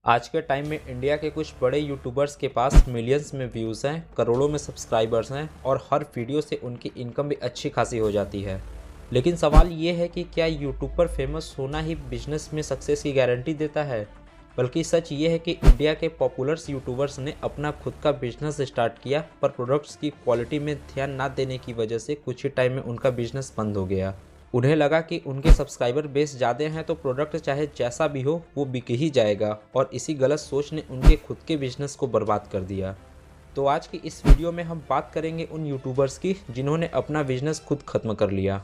आज के टाइम में इंडिया के कुछ बड़े यूट्यूबर्स के पास मिलियंस में व्यूज़ हैं, करोड़ों में सब्सक्राइबर्स हैं और हर वीडियो से उनकी इनकम भी अच्छी खासी हो जाती है। लेकिन सवाल ये है कि क्या यूट्यूब पर फेमस होना ही बिजनेस में सक्सेस की गारंटी देता है? बल्कि सच ये है कि इंडिया के पॉपुलर यूट्यूबर्स ने अपना खुद का बिजनेस स्टार्ट किया, पर प्रोडक्ट्स की क्वालिटी में ध्यान ना देने की वजह से कुछ ही टाइम में उनका बिजनेस बंद हो गया। उन्हें लगा कि उनके सब्सक्राइबर बेस ज़्यादा हैं तो प्रोडक्ट चाहे जैसा भी हो वो बिक ही जाएगा, और इसी गलत सोच ने उनके खुद के बिजनेस को बर्बाद कर दिया। तो आज की इस वीडियो में हम बात करेंगे उन यूट्यूबर्स की जिन्होंने अपना बिजनेस खुद खत्म कर लिया।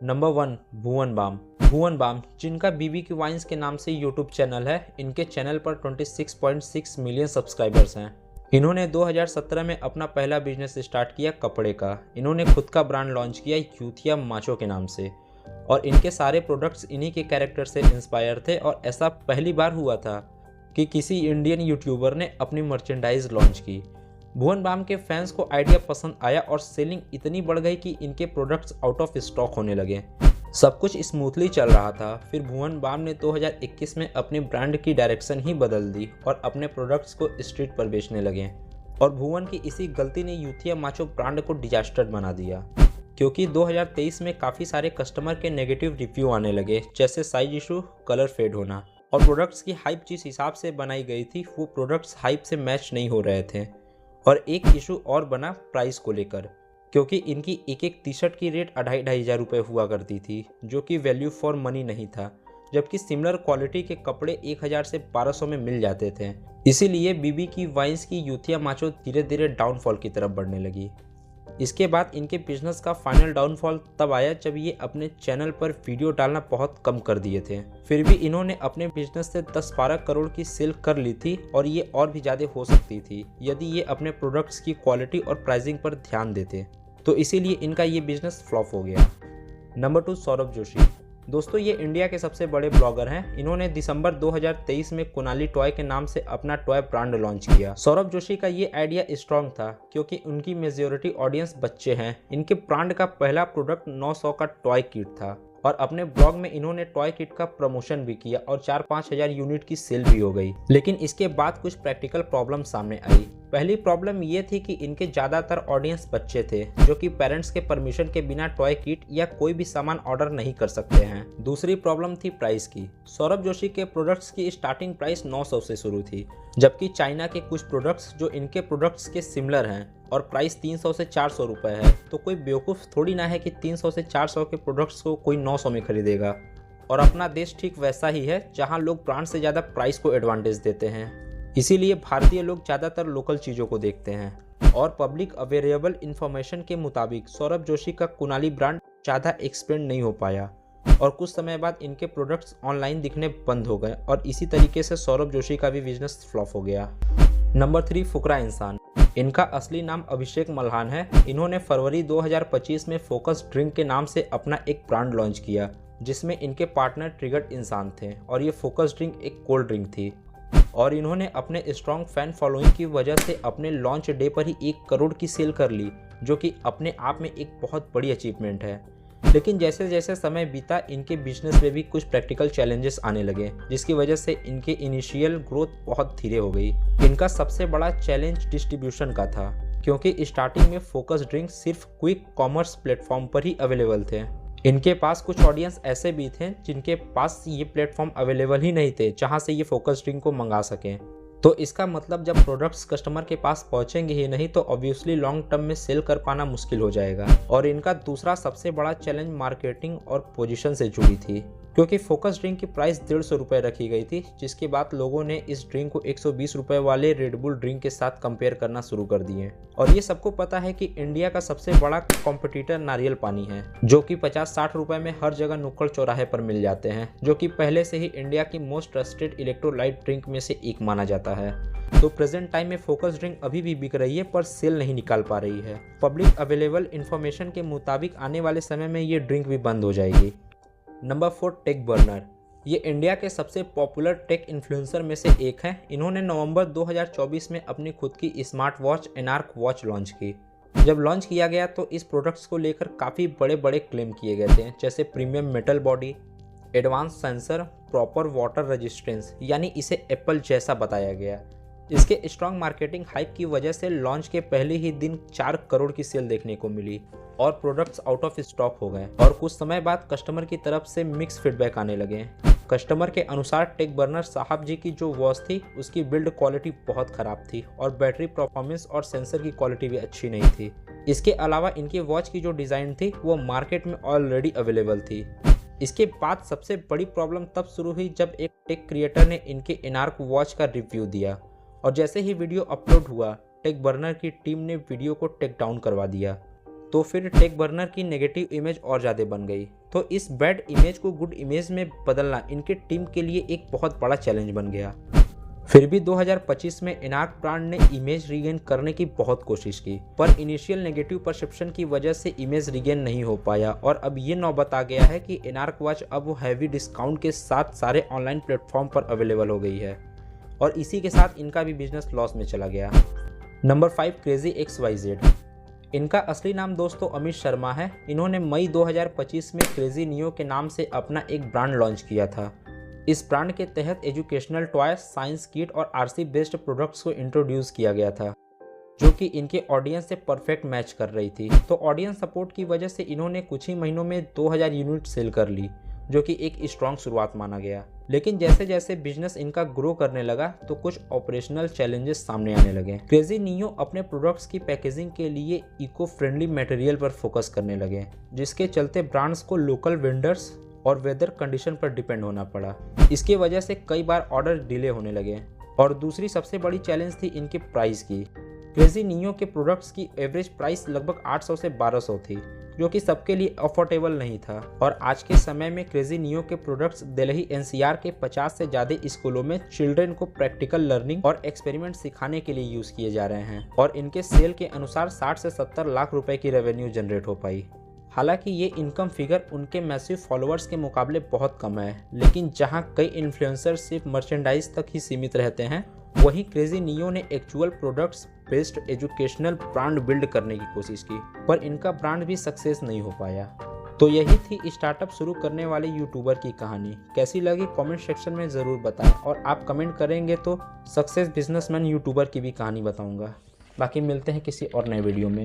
नंबर 1, भुवन बाम। भुवन बाम, जिनका बीबी की वाइन्स के नाम से यूट्यूब चैनल है, इनके चैनल पर 26.6 मिलियन सब्सक्राइबर्स हैं। इन्होंने 2017 में अपना पहला बिजनेस स्टार्ट किया कपड़े का। इन्होंने खुद का ब्रांड लॉन्च किया यूथिया माचो के नाम से, और इनके सारे प्रोडक्ट्स इन्हीं के कैरेक्टर से इंस्पायर थे। और ऐसा पहली बार हुआ था कि किसी इंडियन यूट्यूबर ने अपनी मर्चेंडाइज लॉन्च की। भुवन बाम के फैंस को आइडिया पसंद आया और सेलिंग इतनी बढ़ गई कि इनके प्रोडक्ट्स आउट ऑफ स्टॉक होने लगे। सब कुछ स्मूथली चल रहा था, फिर भुवन बाम ने 2021 में अपने ब्रांड की डायरेक्शन ही बदल दी और अपने प्रोडक्ट्स को स्ट्रीट पर बेचने लगे। और भुवन की इसी गलती ने यूथिया माचो ब्रांड को डिजास्टर बना दिया, क्योंकि 2023 में काफ़ी सारे कस्टमर के नेगेटिव रिव्यू आने लगे, जैसे साइज इशू, कलर फेड होना, और प्रोडक्ट्स की हाइप जिस हिसाब से बनाई गई थी वो प्रोडक्ट्स हाइप से मैच नहीं हो रहे थे। और एक इशू और बना प्राइस को लेकर, क्योंकि इनकी एक एक टी शर्ट की रेट 2,500 रुपये हुआ करती थी, जो कि वैल्यू फॉर मनी नहीं था, जबकि सिमिलर क्वालिटी के कपड़े 1,000 से 1,200 में मिल जाते थे। इसीलिए बीबी की वाइन्स की यूथिया माचो धीरे धीरे डाउनफॉल की तरफ बढ़ने लगी। इसके बाद इनके बिजनेस का फाइनल डाउनफॉल तब आया जब ये अपने चैनल पर वीडियो डालना बहुत कम कर दिए थे। फिर भी इन्होंने अपने बिजनेस से 10-12 करोड़ की सेल कर ली थी, और ये और भी ज़्यादा हो सकती थी यदि ये अपने प्रोडक्ट्स की क्वालिटी और प्राइसिंग पर ध्यान देते। तो इसीलिए इनका ये बिजनेस फ्लॉप हो गया। नंबर 2, सौरभ जोशी। दोस्तों, ये इंडिया के सबसे बड़े ब्लॉगर हैं। इन्होंने दिसंबर 2023 में कुनाली टॉय के नाम से अपना टॉय ब्रांड लॉन्च किया। सौरभ जोशी का ये आइडिया स्ट्रॉन्ग था, क्योंकि उनकी मेजॉरिटी ऑडियंस बच्चे हैं। इनके ब्रांड का पहला प्रोडक्ट 900 का टॉय किट था, और अपने ब्लॉग में इन्होंने टॉय किट का प्रमोशन भी किया और 4-5 हज़ार यूनिट की सेल भी हो गई। लेकिन इसके बाद कुछ प्रैक्टिकल प्रॉब्लम सामने आई। पहली प्रॉब्लम ये थी कि इनके ज़्यादातर ऑडियंस बच्चे थे, जो कि पेरेंट्स के परमिशन के बिना टॉय किट या कोई भी सामान ऑर्डर नहीं कर सकते हैं। दूसरी प्रॉब्लम थी प्राइस की। सौरभ जोशी के प्रोडक्ट्स की स्टार्टिंग प्राइस 900 से शुरू थी, जबकि चाइना के कुछ प्रोडक्ट्स जो इनके प्रोडक्ट्स के सिमिलर हैं और प्राइस 300 से 400 रुपये है। तो कोई बेवकूफ़ थोड़ी ना है कि 300 से 400 के प्रोडक्ट्स को कोई 900 में खरीदेगा। और अपना देश ठीक वैसा ही है, जहां लोग ब्रांड से ज़्यादा प्राइस को एडवांटेज देते हैं। इसीलिए भारतीय लोग ज़्यादातर लोकल चीज़ों को देखते हैं। और पब्लिक अवेलेबल इन्फॉर्मेशन के मुताबिक सौरभ जोशी का कुनाली ब्रांड ज़्यादा एक्सपेंड नहीं हो पाया, और कुछ समय बाद इनके प्रोडक्ट्स ऑनलाइन दिखने बंद हो गए, और इसी तरीके से सौरभ जोशी का भी बिजनेस फ्लॉप हो गया। नंबर 3, फुकरा इंसान। इनका असली नाम अभिषेक मल्हान है। इन्होंने फरवरी 2025 में फोकस ड्रिंक के नाम से अपना एक ब्रांड लॉन्च किया, जिसमें इनके पार्टनर ट्रिगर्ड इंसान थे, और ये फोकस ड्रिंक एक कोल्ड ड्रिंक थी। और इन्होंने अपने स्ट्रॉन्ग फैन फॉलोइंग की वजह से अपने लॉन्च डे पर ही 1 करोड़ की सेल कर ली, जो कि अपने आप में एक बहुत बड़ी अचीवमेंट है। लेकिन जैसे जैसे समय बीता, इनके बिजनेस में भी कुछ प्रैक्टिकल चैलेंजेस आने लगे, जिसकी वजह से इनके इनिशियल ग्रोथ बहुत धीरे हो गई। इनका सबसे बड़ा चैलेंज डिस्ट्रीब्यूशन का था, क्योंकि स्टार्टिंग में फोकस ड्रिंक सिर्फ क्विक कॉमर्स प्लेटफॉर्म पर ही अवेलेबल थे। इनके पास कुछ ऑडियंस ऐसे भी थे जिनके पास ये प्लेटफॉर्म अवेलेबल ही नहीं थे जहां से ये फोकस ड्रिंक को मंगा सकें। तो इसका मतलब जब प्रोडक्ट्स कस्टमर के पास पहुंचेंगे ही नहीं तो ऑब्वियसली लॉन्ग टर्म में सेल कर पाना मुश्किल हो जाएगा। और इनका दूसरा सबसे बड़ा चैलेंज मार्केटिंग और पोजीशन से जुड़ी थी, क्योंकि फोकस ड्रिंक की प्राइस 150 रुपये रखी गई थी, जिसके बाद लोगों ने इस ड्रिंक को 120 रुपये वाले रेडबुल ड्रिंक के साथ कंपेयर करना शुरू कर दिए। और ये सबको पता है कि इंडिया का सबसे बड़ा कॉम्पिटिटर नारियल पानी है, जो कि 50-60 रुपये में हर जगह नुक्कड़ चौराहे पर मिल जाते हैं, जो कि पहले से ही इंडिया की मोस्ट ट्रस्टेड इलेक्ट्रोलाइट ड्रिंक में से एक माना जाता है। तो प्रेजेंट टाइम में फोकस ड्रिंक अभी भी बिक रही है, पर सेल नहीं निकाल पा रही है। पब्लिक अवेलेबल इन्फॉर्मेशन के मुताबिक आने वाले समय में ये ड्रिंक भी बंद हो जाएगी। Number 4, tech burner. ये इंडिया के सबसे पॉपुलर टेक इन्फ्लुएंसर में से एक हैं। इन्होंने नवंबर 2024 में अपनी खुद की smart watch anarch watch launch की, जब लॉन्च किया गया तो इस प्रोडक्ट्स को लेकर काफ़ी बड़े बड़े क्लेम किए गए थे, जैसे premium metal body, advance sensor, proper water resistance, यानी इसे एप्पल जैसा बताया गया। इसके स्ट्रॉन्ग मार्केटिंग हाइप की वजह से लॉन्च के पहले ही दिन 4 करोड़ की सेल देखने को मिली और प्रोडक्ट्स आउट ऑफ स्टॉक हो गए और कुछ समय बाद कस्टमर की तरफ से मिक्स फीडबैक आने लगे। कस्टमर के अनुसार टेकबर्नर साहब जी की जो वॉच थी उसकी बिल्ड क्वालिटी बहुत ख़राब थी और बैटरी परफॉर्मेंस और सेंसर की क्वालिटी भी अच्छी नहीं थी। इसके अलावा इनकी वॉच की जो डिज़ाइन थी वो मार्केट में ऑलरेडी अवेलेबल थी। इसके बाद सबसे बड़ी प्रॉब्लम तब शुरू हुई जब एक टेक क्रिएटर ने इनके एनार्क वॉच का रिव्यू दिया और जैसे ही वीडियो अपलोड हुआ टेकबर्नर की टीम ने वीडियो को टेक डाउन करवा दिया। तो फिर टेकबर्नर की नेगेटिव इमेज और ज़्यादा बन गई। तो इस बैड इमेज को गुड इमेज में बदलना इनके टीम के लिए एक बहुत बड़ा चैलेंज बन गया। फिर भी 2025 में एनार्क ब्रांड ने इमेज रीगेन करने की बहुत कोशिश की, पर इनिशियल नेगेटिव परसेप्शन की वजह से इमेज रीगेन नहीं हो पाया और अब ये नौबत आ गया है कि एनार्क वॉच अब हैवी डिस्काउंट के साथ सारे ऑनलाइन प्लेटफॉर्म पर अवेलेबल हो गई है और इसी के साथ इनका भी बिजनेस लॉस में चला गया। Number 5, crazy XYZ। इनका असली नाम दोस्तों अमित शर्मा है। इन्होंने मई 2025 में क्रेजी नियो के नाम से अपना एक ब्रांड लॉन्च किया था। इस ब्रांड के तहत एजुकेशनल टॉय, साइंस किट और आरसी बेस्ड प्रोडक्ट्स को इंट्रोड्यूस किया गया था, जो कि इनके ऑडियंस से परफेक्ट मैच कर रही थी। तो ऑडियंस सपोर्ट की वजह से इन्होंने कुछ ही महीनों में 2000 यूनिट सेल कर ली, जो कि एक स्ट्रॉन्ग शुरुआत माना गया। लेकिन जैसे जैसे बिजनेस इनका ग्रो करने लगा तो कुछ ऑपरेशनल चैलेंजेस सामने आने लगे। क्रेजी नियो अपने प्रोडक्ट्स की पैकेजिंग के लिए इको फ्रेंडली मटेरियल पर फोकस करने लगे, जिसके चलते ब्रांड्स को लोकल वेंडर्स और वेदर कंडीशन पर डिपेंड होना पड़ा। इसकी वजह से कई बार ऑर्डर डिले होने लगे और दूसरी सबसे बड़ी चैलेंज थी इनकी प्राइस की। क्रेजी नियो के प्रोडक्ट्स की एवरेज प्राइस लगभग 800 से 1200 थी, जो कि सबके लिए अफोर्डेबल नहीं था और आज के समय में क्रेजी नियो के प्रोडक्ट्स दिल्ली NCR के 50 से ज़्यादा स्कूलों में चिल्ड्रन को प्रैक्टिकल लर्निंग और एक्सपेरिमेंट सिखाने के लिए यूज़ किए जा रहे हैं और इनके सेल के अनुसार 60 से 70 लाख रुपए की रेवेन्यू जनरेट हो पाई। हालांकि ये इनकम फिगर उनके मैसिव फॉलोअर्स के मुकाबले बहुत कम है, लेकिन जहां कई इन्फ्लुएंसर सिर्फ मर्चेंडाइज तक ही सीमित रहते हैं, वहीं क्रेजी नियो ने actual products based educational brand build करने की कोशिश की, पर इनका ब्रांड भी सक्सेस नहीं हो पाया। तो यही थी स्टार्टअप शुरू करने वाले यूट्यूबर की कहानी। कैसी लगी कमेंट सेक्शन में ज़रूर बताएं और आप कमेंट करेंगे तो सक्सेस बिजनेसमैन यूट्यूबर की भी कहानी बताऊंगा। बाकी मिलते हैं किसी और नए वीडियो में।